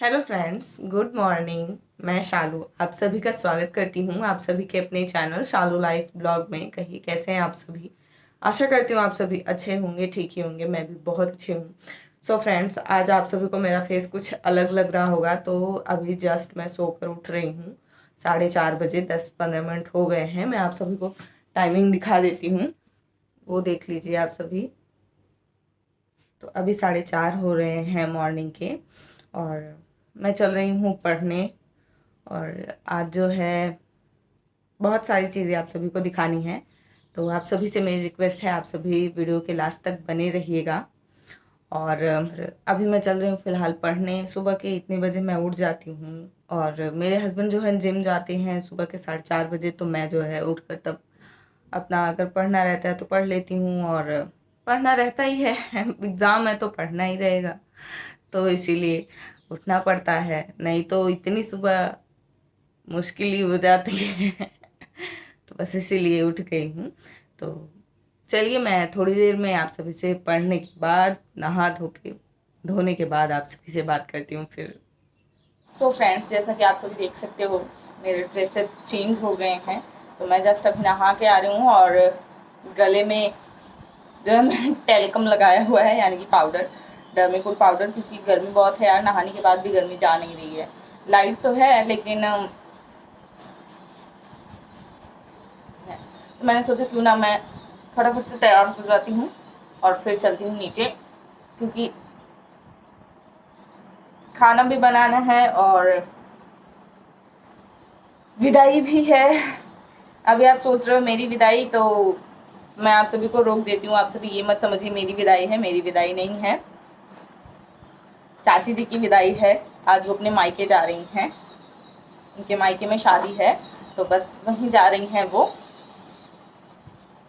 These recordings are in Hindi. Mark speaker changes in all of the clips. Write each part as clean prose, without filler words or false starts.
Speaker 1: Hello friends, good morning. मैं शालू आप सभी का स्वागत करती हूँ आप सभी के अपने चैनल शालू लाइफ ब्लॉग में। कहीं कैसे हैं आप सभी? आशा करती हूँ आप सभी अच्छे होंगे, ठीक ही होंगे। मैं भी बहुत अच्छी हूँ। सो फ्रेंड्स, आज आप सभी को मेरा फेस कुछ अलग लग रहा होगा। तो अभी जस्ट मैं सोकर उठ रही हूँ। 4:30 बजे 10-15 मिनट हो गए हैं। मैं आप सभी को टाइमिंग दिखा देती हूँ, वो देख लीजिए आप सभी। तो अभी 4:30 हो रहे हैं मॉर्निंग के, और मैं चल रही हूँ पढ़ने। और आज जो है बहुत सारी चीज़ें आप सभी को दिखानी है। तो आप सभी से मेरी रिक्वेस्ट है, आप सभी वीडियो के लास्ट तक बने रहिएगा। और अभी मैं चल रही हूँ फ़िलहाल पढ़ने। सुबह के इतने बजे मैं उठ जाती हूँ, और मेरे हस्बैंड जो है जिम जाते हैं सुबह के 4:30 बजे। तो मैं जो है उठकर तब अपना अगर पढ़ना रहता है तो पढ़ लेती हूँ, और पढ़ना रहता ही है एग्ज़ाम है तो पढ़ना ही रहेगा। तो इसीलिए उठना पड़ता है, नहीं तो इतनी सुबह मुश्किल ही हो जाती है तो बस इसीलिए उठ गई हूँ। तो चलिए, मैं थोड़ी देर में आप सभी से पढ़ने के बाद, नहा धो के धोने के बाद आप सभी से बात करती हूँ फिर। सो फ्रेंड्स, जैसा कि आप सभी देख सकते हो, मेरे ड्रेसेस चेंज हो गए हैं। तो मैं जस्ट अभी नहा के आ रही हूँ, और गले में जो है मैंने टेल्कम लगाया हुआ है, यानी कि पाउडर, डर्मिकुल पाउडर, क्योंकि गर्मी बहुत है यार। नहाने के बाद भी गर्मी जा नहीं रही है। लाइट तो है लेकिन तो मैंने सोचा क्यों ना मैं फटाफट से तैयार हो जाती हूँ और फिर चलती हूँ नीचे, क्योंकि खाना भी बनाना है और विदाई भी है। अभी आप सोच रहे हो मेरी विदाई, तो मैं आप सभी को रोक देती हूँ। आप सभी ये मत समझिए मेरी विदाई है, मेरी विदाई नहीं है। चाची जी की विदाई है। आज वो अपने मायके जा रही हैं, उनके मायके में शादी है, तो बस वहीं जा रही हैं वो।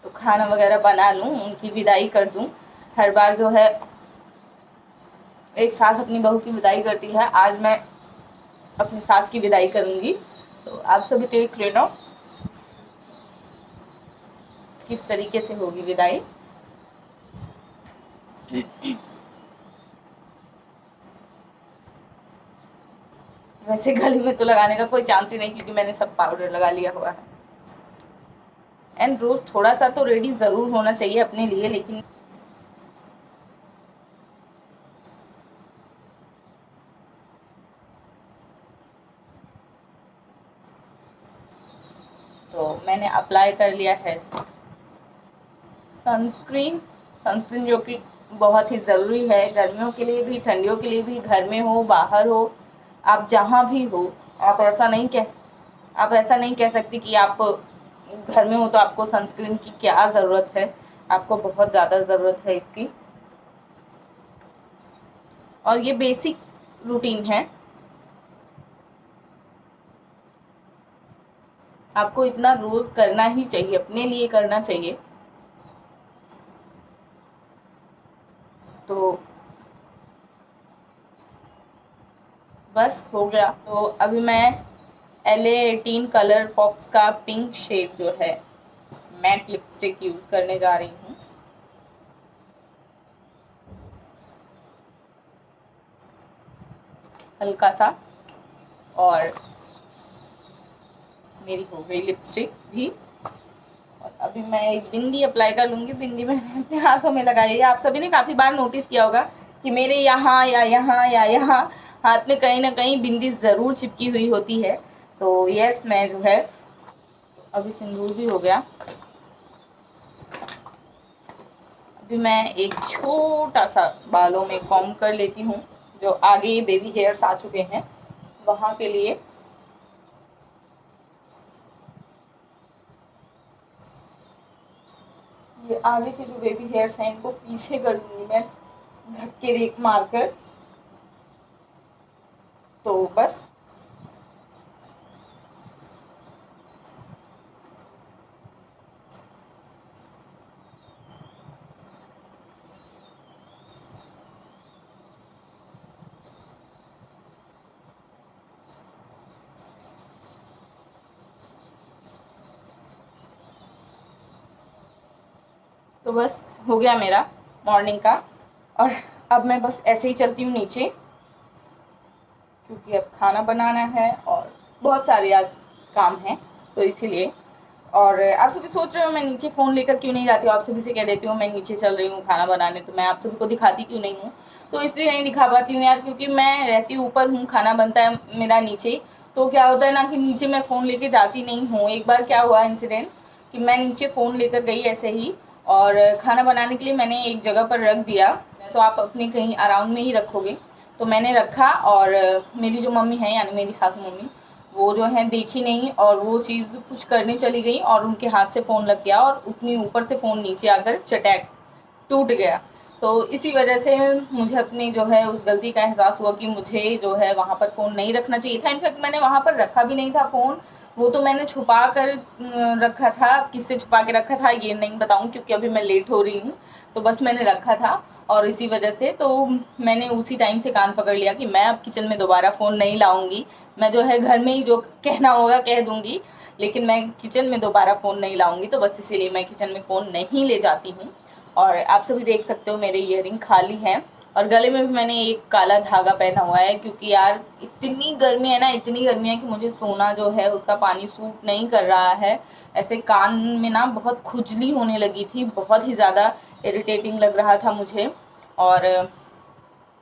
Speaker 1: तो खाना वगैरह बना लूँ, उनकी विदाई कर दूँ। हर बार जो है एक सास अपनी बहू की विदाई करती है, आज मैं अपनी सास की विदाई करूँगी। तो आप सभी देख लेना किस तरीके से होगी विदाई। वैसे गले में तो लगाने का कोई चांस ही नहीं, क्योंकि मैंने सब पाउडर लगा लिया हुआ है। एंड रोज थोड़ा सा तो रेडी ज़रूर होना चाहिए अपने लिए, लेकिन तो मैंने अप्लाई कर लिया है सनस्क्रीन। सनस्क्रीन जो कि बहुत ही ज़रूरी है, गर्मियों के लिए भी, ठंडियों के लिए भी। घर में हो, बाहर हो, आप जहाँ भी हो, आप ऐसा नहीं कह सकती कि आप घर में हो तो आपको सनस्क्रीन की क्या ज़रूरत है। आपको बहुत ज़्यादा ज़रूरत है इसकी, और ये बेसिक रूटीन है। आपको इतना रोज़ करना ही चाहिए, अपने लिए करना चाहिए। तो बस हो गया। तो अभी मैं LA18 कलर पॉप्स का पिंक शेड जो है मैट लिपस्टिक यूज़ करने जा रही हूँ। हल्का सा, और मेरी हो गई लिपस्टिक भी। और अभी मैं एक बिंदी अप्लाई कर लूँगी। बिंदी मैंने अपने हाथों में लगाई है। आप सभी ने काफ़ी बार नोटिस किया होगा कि मेरे यहाँ या यहाँ या यहाँ हाथ में कहीं ना कहीं बिंदी ज़रूर चिपकी हुई होती है। तो यस, मैं जो है अभी सिंदूर भी हो गया। अभी मैं एक छोटा सा बालों में कॉम्ब कर लेती हूँ, जो आगे बेबी हेयर्स आ चुके हैं वहाँ के लिए। ये आगे के जो बेबी हेयर्स हैं इनको पीछे कर दूँगी मैं ढक के रेक मारकर। तो बस तो बस हो गया मेरा मॉर्निंग का। और अब मैं बस ऐसे ही चलती हूँ नीचे।
Speaker 2: क्योंकि अब खाना बनाना है और बहुत सारे आज काम हैं, तो इसीलिए। और आप सभी सोच रहे हो मैं नीचे फ़ोन लेकर क्यों नहीं जाती हूँ, आप सभी से कह देती हूँ मैं नीचे चल रही हूँ खाना बनाने, तो मैं आप सभी को दिखाती क्यों नहीं हूँ। तो इसलिए नहीं दिखा पाती हूँ यार, क्योंकि मैं रहती ऊपर हूँ, खाना बनता है मेरा नीचे। तो क्या होता है ना कि नीचे मैं फ़ोन लेके जाती नहीं हूँ। एक बार क्या हुआ इंसिडेंट कि मैं नीचे फ़ोन लेकर गई ऐसे ही, और खाना बनाने के लिए मैंने एक जगह पर रख दिया, तो आप अपने कहीं अराउंड में ही रखोगे। तो मैंने रखा और मेरी जो मम्मी है यानी मेरी सासू मम्मी, वो जो है देखी नहीं और वो चीज़ कुछ करने चली गई और उनके हाथ से फ़ोन लग गया और उतनी ऊपर से फ़ोन नीचे आकर चटैक टूट गया। तो इसी वजह से मुझे अपनी जो है उस गलती का एहसास हुआ कि मुझे जो है वहाँ पर फ़ोन नहीं रखना चाहिए था। इनफैक्ट मैंने वहाँ पर रखा भी नहीं था फ़ोन, वो तो मैंने छुपा कर रखा था। किससे छुपा के रखा था ये नहीं बताऊँ, क्योंकि अभी मैं लेट हो रही हूँ, तो बस मैंने रखा था। और इसी वजह से तो मैंने उसी टाइम से कान पकड़ लिया कि मैं अब किचन में दोबारा फ़ोन नहीं लाऊंगी। मैं जो है घर में ही जो कहना होगा कह दूंगी, लेकिन मैं किचन में दोबारा फ़ोन नहीं लाऊंगी। तो बस इसीलिए मैं किचन में फ़ोन नहीं ले जाती हूँ। और आप सभी देख सकते हो मेरे ईयरिंग खाली हैं, और गले में भी मैंने एक काला धागा पहना हुआ है, क्योंकि यार इतनी गर्मी है ना, इतनी गर्मी है कि मुझे सोना जो है उसका पानी सूट नहीं कर रहा है। ऐसे कान में ना बहुत खुजली होने लगी थी, बहुत ही ज़्यादा इरिटेटिंग लग रहा था मुझे। और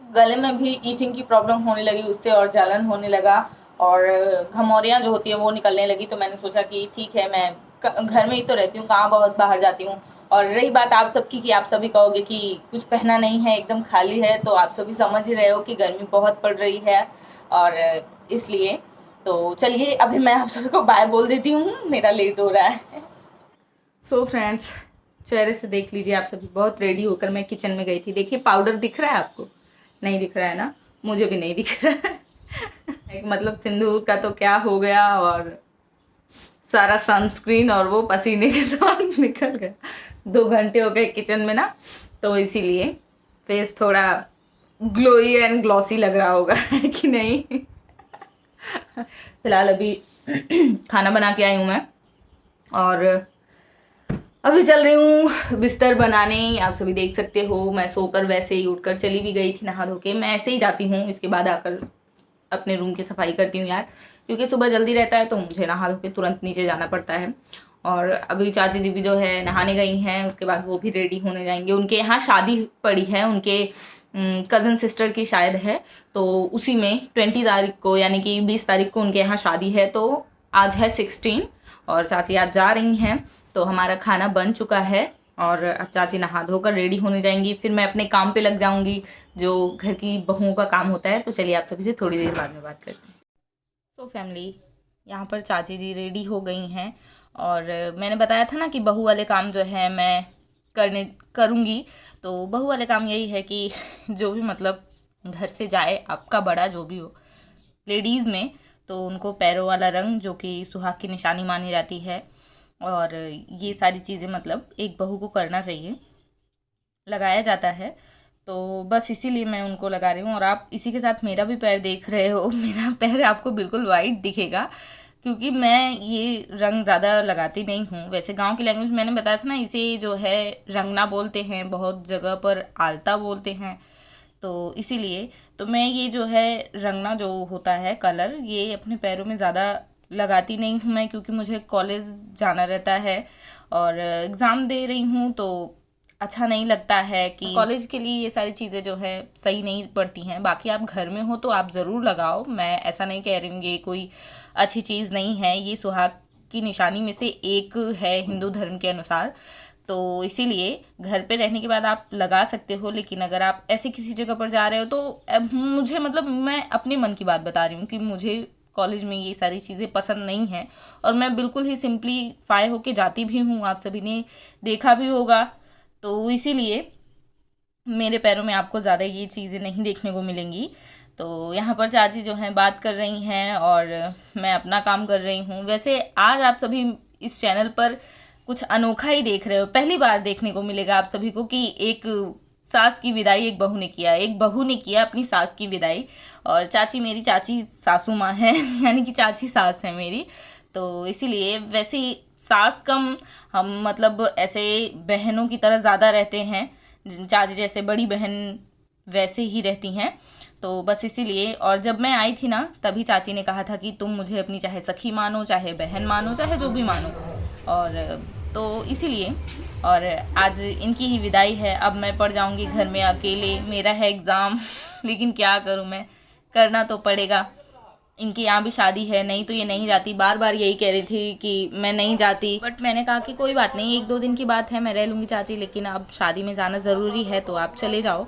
Speaker 2: गले में भी ईचिंग की प्रॉब्लम होने लगी, उससे और जलन होने लगा, और घमौरियाँ जो होती है वो निकलने लगी। तो मैंने सोचा कि ठीक है, मैं घर में ही तो रहती हूँ, कहाँ बहुत बाहर जाती हूँ। और रही बात आप सबकी कि आप सभी कहोगे कि कुछ पहना नहीं है, एकदम खाली है, तो आप सभी समझ ही रहे हो कि गर्मी बहुत पड़ रही है, और इसलिए। तो चलिए अभी मैं आप सभी को बाय बोल देती हूँ, मेरा लेट हो रहा है।
Speaker 1: सो फ्रेंड्स, चेहरे से देख लीजिए आप सभी, बहुत रेडी होकर मैं किचन में गई थी। देखिए पाउडर दिख रहा है आपको? नहीं दिख रहा है ना, मुझे भी नहीं दिख रहा है। एक मतलब सिंदूर का तो क्या हो गया, और सारा सनस्क्रीन और वो पसीने के साथ निकल गया। 2 घंटे हो गए किचन में ना, तो इसीलिए फेस थोड़ा ग्लोई एंड ग्लॉसी लग रहा होगा है कि नहीं। फिलहाल अभी खाना बना के आई हूँ मैं, और अभी चल रही हूँ बिस्तर बनाने। आप सभी देख सकते हो मैं सोकर वैसे ही उठकर चली भी गई थी नहा धो के। मैं ऐसे ही जाती हूँ, इसके बाद आकर अपने रूम की सफाई करती हूँ यार, क्योंकि सुबह जल्दी रहता है तो मुझे नहा धो के तुरंत नीचे जाना पड़ता है। और अभी चाची जी भी जो है नहाने गई हैं, उसके बाद वो भी रेडी होने जाएंगे। उनके यहाँ शादी पड़ी है, उनके कज़न सिस्टर की शायद है, तो उसी में 20 तारीख को यानी कि 20 तारीख को उनके यहाँ शादी है। तो आज है 16 और चाची आज जा रही हैं। तो हमारा खाना बन चुका है और अब चाची नहा धोकर रेडी होने जाएंगी, फिर मैं अपने काम पे लग जाऊंगी जो घर की बहुओं का काम होता है। तो चलिए आप सभी से थोड़ी देर बाद में बात करते हैं। तो फैमिली, यहाँ पर चाची जी रेडी हो गई हैं, और मैंने बताया था ना कि बहू वाले काम जो है मैं करूँगी। तो बहू वाले काम यही है कि जो भी मतलब घर से जाए, आपका बड़ा जो भी हो, लेडीज़ में तो उनको पैरों वाला रंग जो कि सुहाग की निशानी मानी जाती है, और ये सारी चीज़ें मतलब एक बहू को करना चाहिए, लगाया जाता है। तो बस इसीलिए मैं उनको लगा रही हूँ। और आप इसी के साथ मेरा भी पैर देख रहे हो, मेरा पैर आपको बिल्कुल वाइट दिखेगा, क्योंकि मैं ये रंग ज़्यादा लगाती नहीं हूँ। वैसे गांव की लैंग्वेज मैंने बताया था ना, इसे जो है रंगना बोलते हैं, बहुत जगह पर आलता बोलते हैं। तो इसीलिए तो मैं ये जो है रंगना जो होता है कलर, ये अपने पैरों में ज़्यादा लगाती नहीं हूँ मैं, क्योंकि मुझे कॉलेज जाना रहता है और एग्ज़ाम दे रही हूँ, तो अच्छा नहीं लगता है कि कॉलेज के लिए ये सारी चीज़ें जो है सही नहीं पड़ती हैं। बाकी आप घर में हो तो आप ज़रूर लगाओ, मैं ऐसा नहीं कह रही हूँ ये कोई अच्छी चीज़ नहीं है, ये सुहाग की निशानी में से एक है हिंदू धर्म के अनुसार। तो इसीलिए घर पे रहने के बाद आप लगा सकते हो, लेकिन अगर आप ऐसे किसी जगह पर जा रहे हो तो मुझे मतलब मैं अपने मन की बात बता रही हूँ कि मुझे कॉलेज में ये सारी चीज़ें पसंद नहीं हैं, और मैं बिल्कुल ही सिंपलीफाई होके जाती भी हूँ, आप सभी ने देखा भी होगा। तो इसीलिए मेरे पैरों में आपको ज़्यादा ये चीज़ें नहीं देखने को मिलेंगी। तो यहाँ पर चाची जो हैं बात कर रही हैं और मैं अपना काम कर रही हूँ। वैसे आज आप सभी इस चैनल पर कुछ अनोखा ही देख रहे हो, पहली बार देखने को मिलेगा आप सभी को कि एक सास की विदाई एक बहू ने किया, एक बहू ने किया अपनी सास की विदाई। और चाची मेरी चाची सासू माँ है यानी कि चाची सास है मेरी। तो इसीलिए वैसे ही सास कम हम मतलब ऐसे बहनों की तरह ज़्यादा रहते हैं, चाची जैसे बड़ी बहन वैसे ही रहती हैं।
Speaker 2: तो बस इसीलिए। और जब मैं आई थी ना तभी चाची ने कहा था कि तुम मुझे अपनी चाहे सखी मानो, चाहे बहन मानो, चाहे जो भी मानो। और तो इसीलिए। और आज इनकी ही विदाई है। अब मैं पढ़ जाऊंगी घर में अकेले, मेरा है एग्ज़ाम लेकिन क्या करूं मैं, करना तो पड़ेगा। इनकी यहाँ भी शादी है, नहीं तो ये नहीं जाती। बार बार यही कह रही थी कि मैं नहीं जाती, बट मैंने कहा कि कोई बात नहीं, 1-2 दिन की बात है, मैं रह लूँगी चाची, लेकिन अब शादी में जाना ज़रूरी है तो आप चले जाओ।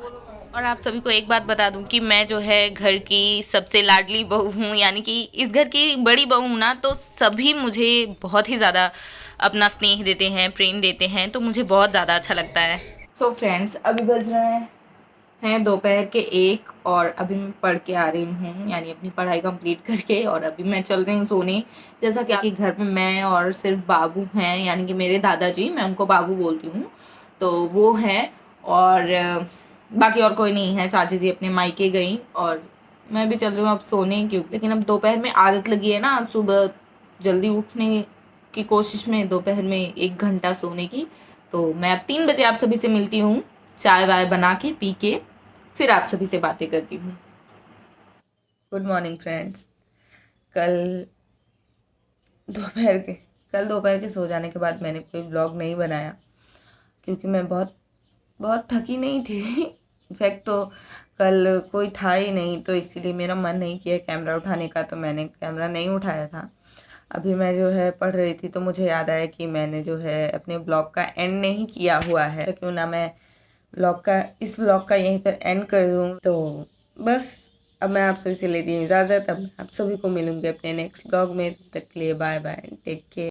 Speaker 2: और आप सभी को एक बात बता दूं कि मैं जो है घर की सबसे लाडली बहू हूँ, यानी कि इस घर की बड़ी बहू हूँ ना, तो सभी मुझे बहुत ही ज़्यादा अपना स्नेह देते हैं, प्रेम देते हैं, तो मुझे बहुत ज़्यादा अच्छा लगता है।
Speaker 1: सो फ्रेंड्स, अभी बज रहे हैं दोपहर के 1 और अभी मैं पढ़ के आ रही हूँ, यानी अपनी पढ़ाई कंप्लीट करके, और अभी मैं चल रही हूँ सोने। जैसा कि घर में मैं और सिर्फ बाबू हैं, यानी कि मेरे दादाजी, मैं उनको बाबू बोलती हूँ, तो वो है। और बाकी और कोई नहीं है। चाची जी अपने मायके गई और मैं भी चल रही हूँ अब सोने, क्योंकि लेकिन अब दोपहर में आदत लगी है ना, अब सुबह जल्दी उठने की कोशिश में दोपहर में 1 घंटा सोने की। तो मैं अब 3 बजे आप सभी से मिलती हूँ, चाय वाय बना के पी के, फिर आप सभी से बातें करती हूँ। Good morning friends. कल कल दोपहर के सो जाने के बाद मैंने कोई ब्लॉग नहीं बनाया, क्योंकि मैं बहुत बहुत थकी नहीं थी इनफैक्ट तो कल कोई था ही नहीं, तो इसीलिए मेरा मन नहीं किया कैमरा उठाने का, तो मैंने कैमरा नहीं उठाया था। अभी मैं जो है पढ़ रही थी तो मुझे याद आया कि मैंने जो है अपने ब्लॉग का एंड नहीं किया हुआ है, तो क्यों ना मैं इस ब्लॉग का यहीं पर एंड कर दूँ। तो बस अब मैं आप सभी से लेती हूँ इजाज़त। अब मैं आप सभी को मिलूंगी अपने नेक्स्ट ब्लॉग में। तब तक के लिए बाय बाय, टेक केयर।